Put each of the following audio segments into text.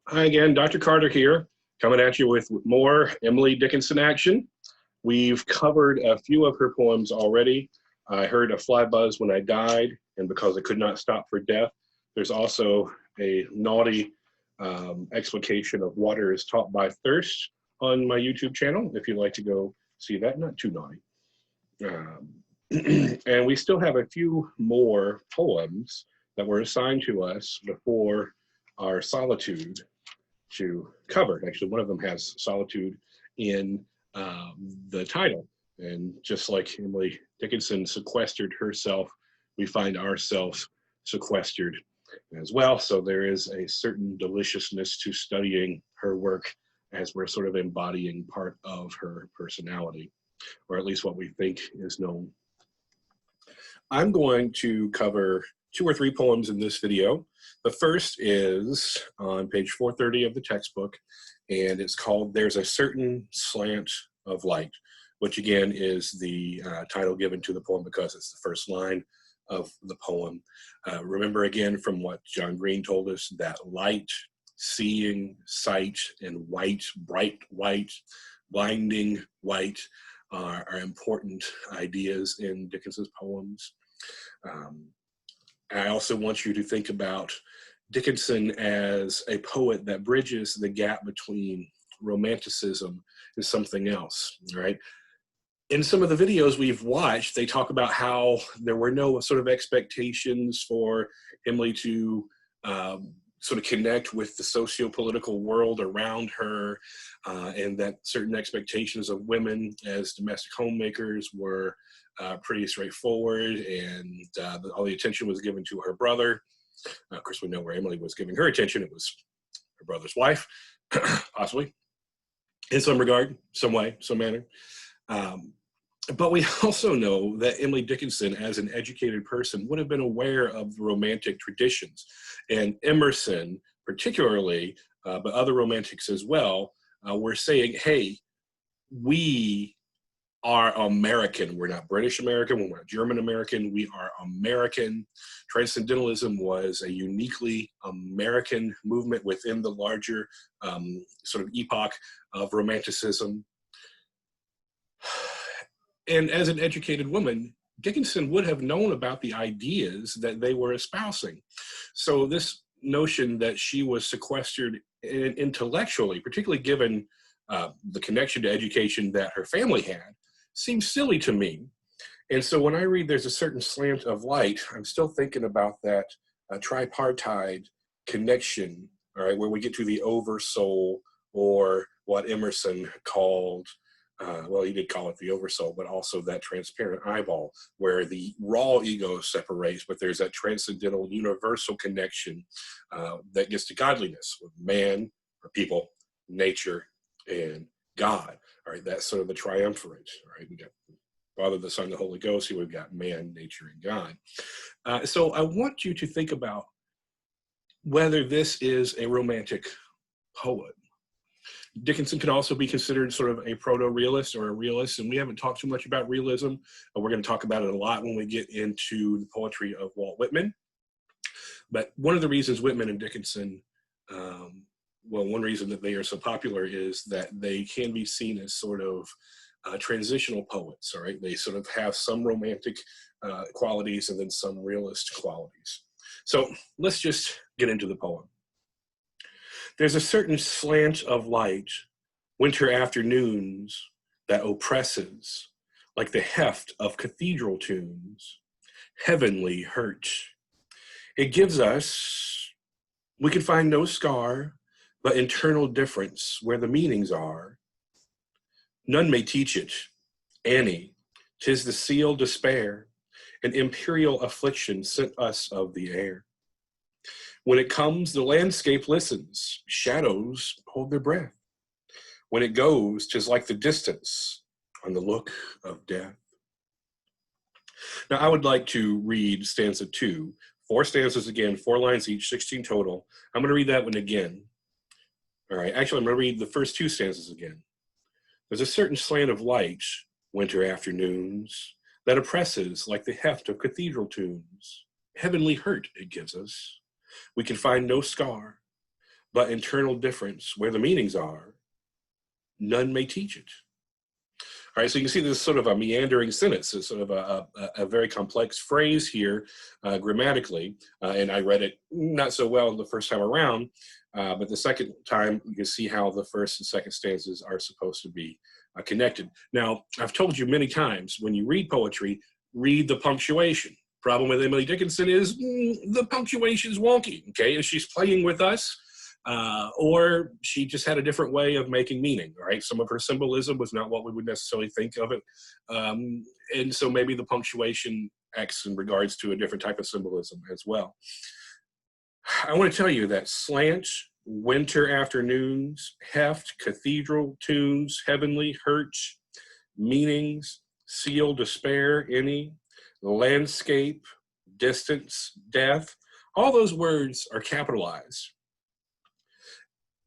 Hi again, Dr. Carter here, coming at you with more Emily Dickinson action. We've covered a few of her poems already. I heard a fly buzz when I died, and because I could not stop for death. There's also a naughty explication of water is taught by thirst on my YouTube channel, if you'd like to go see that. Not too naughty. And we still have a few more poems that were assigned to us before our solitude to cover. Actually, one of them has solitude in the title. And just like Emily Dickinson sequestered herself, we find ourselves sequestered as well. So there is a certain deliciousness to studying her work as we're sort of embodying part of her personality, or at least what we think is known. I'm going to cover 2 or 3 poems in this video. The first is on page 430 of the textbook, and it's called There's a Certain Slant of Light, which again is the title given to the poem because it's the first line of the poem. Remember again from what John Green told us that light, seeing, sight, and white, bright white, blinding white are important ideas in Dickinson's poems. I also want you to think about Dickinson as a poet that bridges the gap between romanticism and something else, right? In some of the videos we've watched, they talk about how there were no sort of expectations for Emily to sort of connect with the socio-political world around her, and that certain expectations of women as domestic homemakers were pretty straightforward, and all the attention was given to her brother. Of course, we know where Emily was giving her attention. It was her brother's wife, possibly, in some regard, some way, some manner. But we also know that Emily Dickinson, as an educated person, would have been aware of the romantic traditions. And Emerson, particularly, but other romantics as well, were saying, hey, we are American. We're not British American. We're not German American. We are American. Transcendentalism was a uniquely American movement within the larger sort of epoch of Romanticism. And as an educated woman, Dickinson would have known about the ideas that they were espousing. So this notion that she was sequestered intellectually, particularly given the connection to education that her family had, seems silly to me. And so when I read There's a Certain Slant of Light, I'm still thinking about that tripartite connection, all right, where we get to the oversoul, or what Emerson called, well, he did call it the oversoul, but also that transparent eyeball, where the raw ego separates, but there's that transcendental universal connection that gets to godliness with man, or people, nature, and God. All right, that's sort of the triumvirate. All right, we got Father, the Son, the Holy Ghost. Here we've got man, nature, and God. So I want you to think about whether this is a romantic poet. Dickinson can also be considered sort of a proto-realist or a realist, and we haven't talked too much about realism. We're going to talk about it a lot when we get into the poetry of Walt Whitman. But one of the reasons Whitman and Dickinson, well, one reason that they are so popular is that they can be seen as sort of transitional poets, all right? They sort of have some romantic qualities and then some realist qualities. So let's just get into the poem. There's a certain slant of light, winter afternoons, that oppresses, like the heft of cathedral tunes, heavenly hurt. It gives us, we can find no scar, but internal difference where the meanings are. None may teach it. Annie, 'tis the sealed despair, an imperial affliction sent us of the air. When it comes, the landscape listens, shadows hold their breath. When it goes, 'tis like the distance on the look of death. Now I would like to read stanza 2, 4 stanzas again, 4 lines each, 16 total. I'm gonna read that one again. All right, actually I'm gonna read the first 2 stanzas again. There's a certain slant of light, winter afternoons, that oppresses like the heft of cathedral tunes. Heavenly hurt it gives us. We can find no scar, but internal difference where the meanings are, none may teach it. All right, so you can see this sort of a meandering sentence. It's sort of a very complex phrase here grammatically, and I read it not so well the first time around, but the second time you can see how the first and second stanzas are supposed to be connected. Now, I've told you many times, when you read poetry, read the punctuation. Problem with Emily Dickinson is the punctuation is wonky, okay? And she's playing with us, or she just had a different way of making meaning, right? Some of her symbolism was not what we would necessarily think of it. And so maybe the punctuation acts in regards to a different type of symbolism as well. I want to tell you that slant, winter afternoons, heft, cathedral tunes, heavenly, hurt, meanings, seal, despair, any, landscape, distance, death, all those words are capitalized.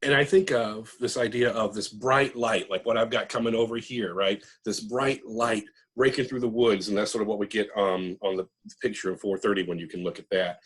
And I think of this idea of this bright light, like what I've got coming over here, right? This bright light breaking through the woods, and that's sort of what we get on the picture in 430 when you can look at that.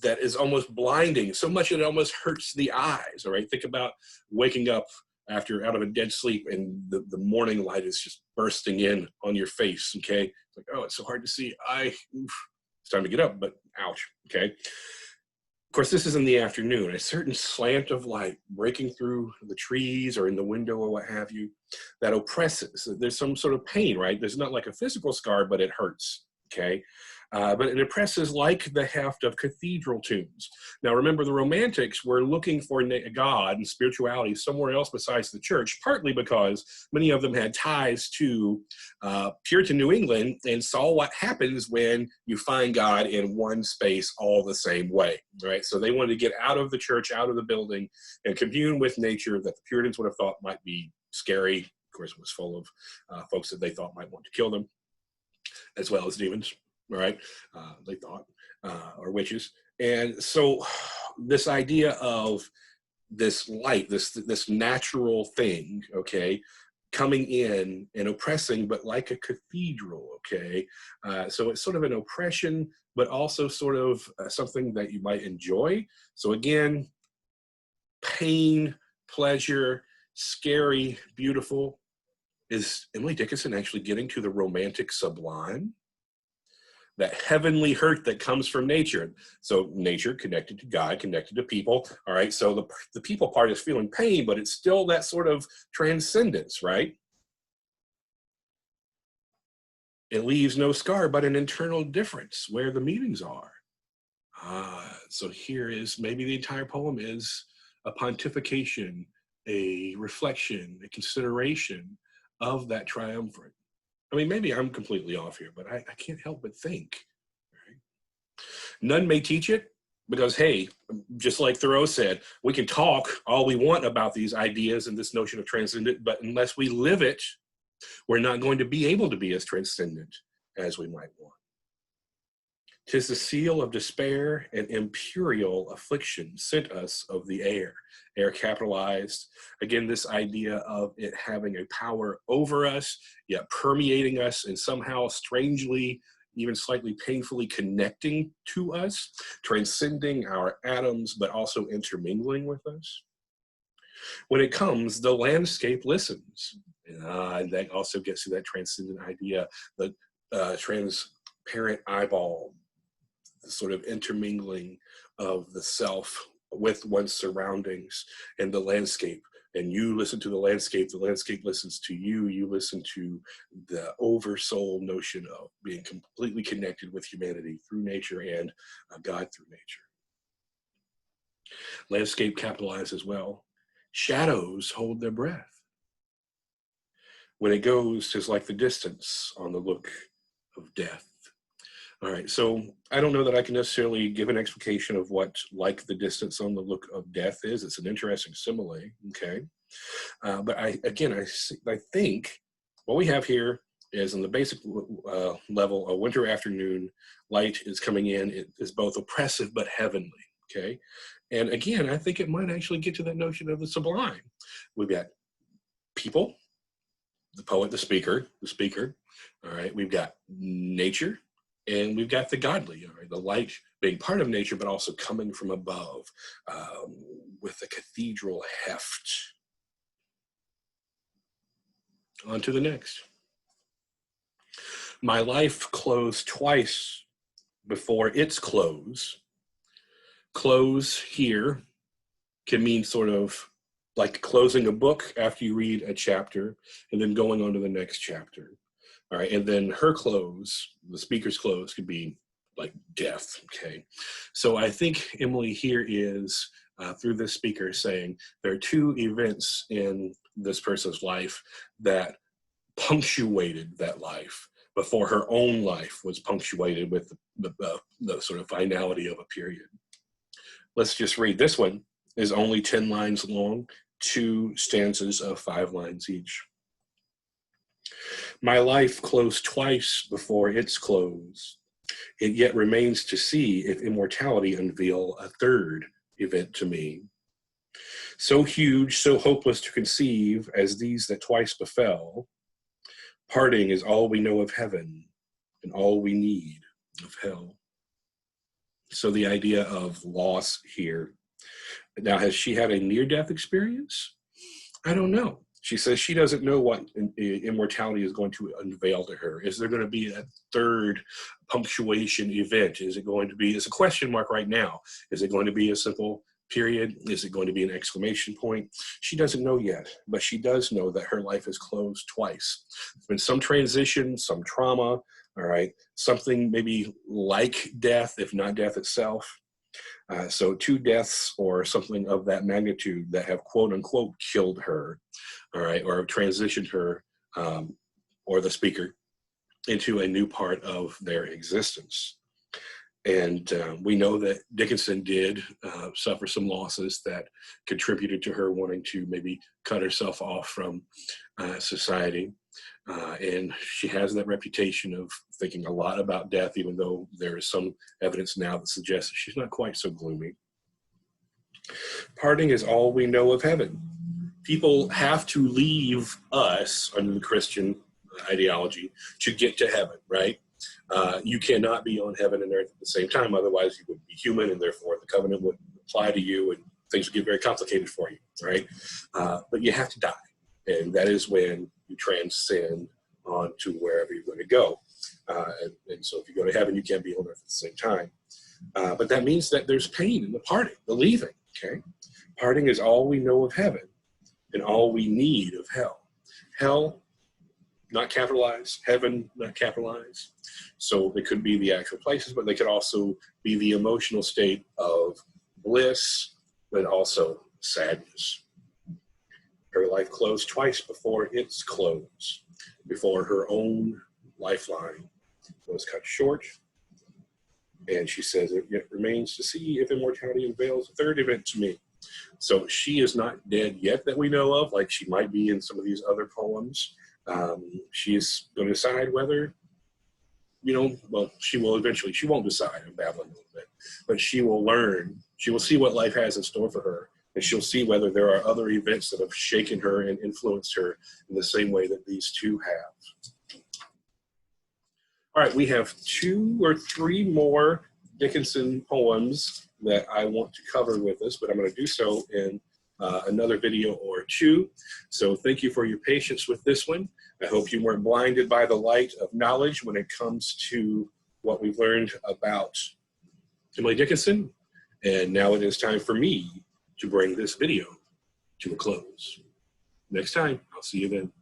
That is almost blinding, so much it almost hurts the eyes, all right? Think about waking up out of a dead sleep and the morning light is just bursting in on your face, okay? It's like, oh, it's so hard to see. It's time to get up, but ouch, okay? Of course, this is in the afternoon, a certain slant of light breaking through the trees or in the window or what have you that oppresses. There's some sort of pain, right? There's not like a physical scar, but it hurts, okay? But it oppresses like the heft of cathedral tunes. Now, remember, the Romantics were looking for God and spirituality somewhere else besides the church, partly because many of them had ties to Puritan New England and saw what happens when you find God in one space all the same way, right? So they wanted to get out of the church, out of the building, and commune with nature that the Puritans would have thought might be scary. Of course, it was full of folks that they thought might want to kill them, as well as demons. Right, they thought, or witches. And so this idea of this light, this natural thing, okay, coming in and oppressing, but like a cathedral, okay? So it's sort of an oppression, but also sort of something that you might enjoy. So again, pain, pleasure, scary, beautiful. Is Emily Dickinson actually getting to the romantic sublime? That heavenly hurt that comes from nature. So nature connected to God, connected to people, all right? So the people part is feeling pain, but it's still that sort of transcendence, right? It leaves no scar, but an internal difference where the meanings are. So here is, maybe the entire poem is a pontification, a reflection, a consideration of that triumvirate. I mean, maybe I'm completely off here, but I can't help but think. Right? None may teach it because, hey, just like Thoreau said, we can talk all we want about these ideas and this notion of transcendent, but unless we live it, we're not going to be able to be as transcendent as we might want. 'Tis the seal of despair and imperial affliction sent us of the air capitalized. Again, this idea of it having a power over us, yet permeating us and somehow strangely, even slightly painfully connecting to us, transcending our atoms, but also intermingling with us. When it comes, the landscape listens. And that also gets to that transcendent idea, the transparent eyeball, the sort of intermingling of the self with one's surroundings and the landscape. And you listen to the landscape listens to you, you listen to the oversoul notion of being completely connected with humanity through nature and God through nature. Landscape capitalized as well. Shadows hold their breath. When it goes, 'tis like the distance on the look of death. All right, so I don't know that I can necessarily give an explication of what like the distance on the look of death is. It's an interesting simile, okay? But I think what we have here is on the basic level, a winter afternoon, light is coming in. It is both oppressive but heavenly, okay? And again, I think it might actually get to that notion of the sublime. We've got people, the poet, the speaker, all right? We've got nature, And we've got the godly, all right, the light being part of nature, but also coming from above with the cathedral heft. On to the next. My life closed twice before its close. Close here can mean sort of like closing a book after you read a chapter and then going on to the next chapter. All right, and then her close, the speaker's close, could be like death, okay? So I think Emily here is, through this speaker, saying there are two events in this person's life that punctuated that life before her own life was punctuated with the sort of finality of a period. Let's just read. This one is only 10 lines long, 2 stanzas of 5 lines each. My life closed twice before its close. It yet remains to see if immortality unveil a third event to me. So huge, so hopeless to conceive as these that twice befell, parting is all we know of heaven and all we need of hell. So the idea of loss here. Now, has she had a near-death experience? I don't know. She says she doesn't know what immortality is going to unveil to her. Is there going to be a third punctuation event? Is it going to be, it's a question mark right now. Is it going to be a simple period? Is it going to be an exclamation point? She doesn't know yet, but she does know that her life is closed twice. There's been some transition, some trauma, all right, something maybe like death, if not death itself. So 2 deaths or something of that magnitude that have quote unquote killed her, all right, or have transitioned her or the speaker into a new part of their existence. And we know that Dickinson did suffer some losses that contributed to her wanting to maybe cut herself off from society. And she has that reputation of thinking a lot about death, even though there is some evidence now that suggests that she's not quite so gloomy. Parting is all we know of heaven. People have to leave us under the Christian ideology to get to heaven, right? You cannot be on heaven and earth at the same time, otherwise you wouldn't be human, and therefore the covenant wouldn't apply to you, and things would get very complicated for you, right? But you have to die, and that is when you transcend on to wherever you're going to go. And so if you go to heaven, you can't be on earth at the same time. But that means that there's pain in the parting, the leaving, okay? Parting is all we know of heaven and all we need of hell. Hell, not capitalized, heaven, not capitalized. So they could be the actual places, but they could also be the emotional state of bliss, but also sadness. Her life closed twice before its close, before her own lifeline was cut short. And she says, it yet remains to see if immortality unveils a third event to me. So she is not dead yet that we know of, like she might be in some of these other poems. She's going to decide whether, well, she will eventually, she won't decide, I'm babbling a little bit, but she will learn, she will see what life has in store for her, and she'll see whether there are other events that have shaken her and influenced her in the same way that these two have. All right, we have 2 or 3 more Dickinson poems that I want to cover with us, but I'm going to do so in another video or 2. So thank you for your patience with this one. I hope you weren't blinded by the light of knowledge when it comes to what we've learned about Emily Dickinson. And now it is time for me to bring this video to a close. Next time, I'll see you then.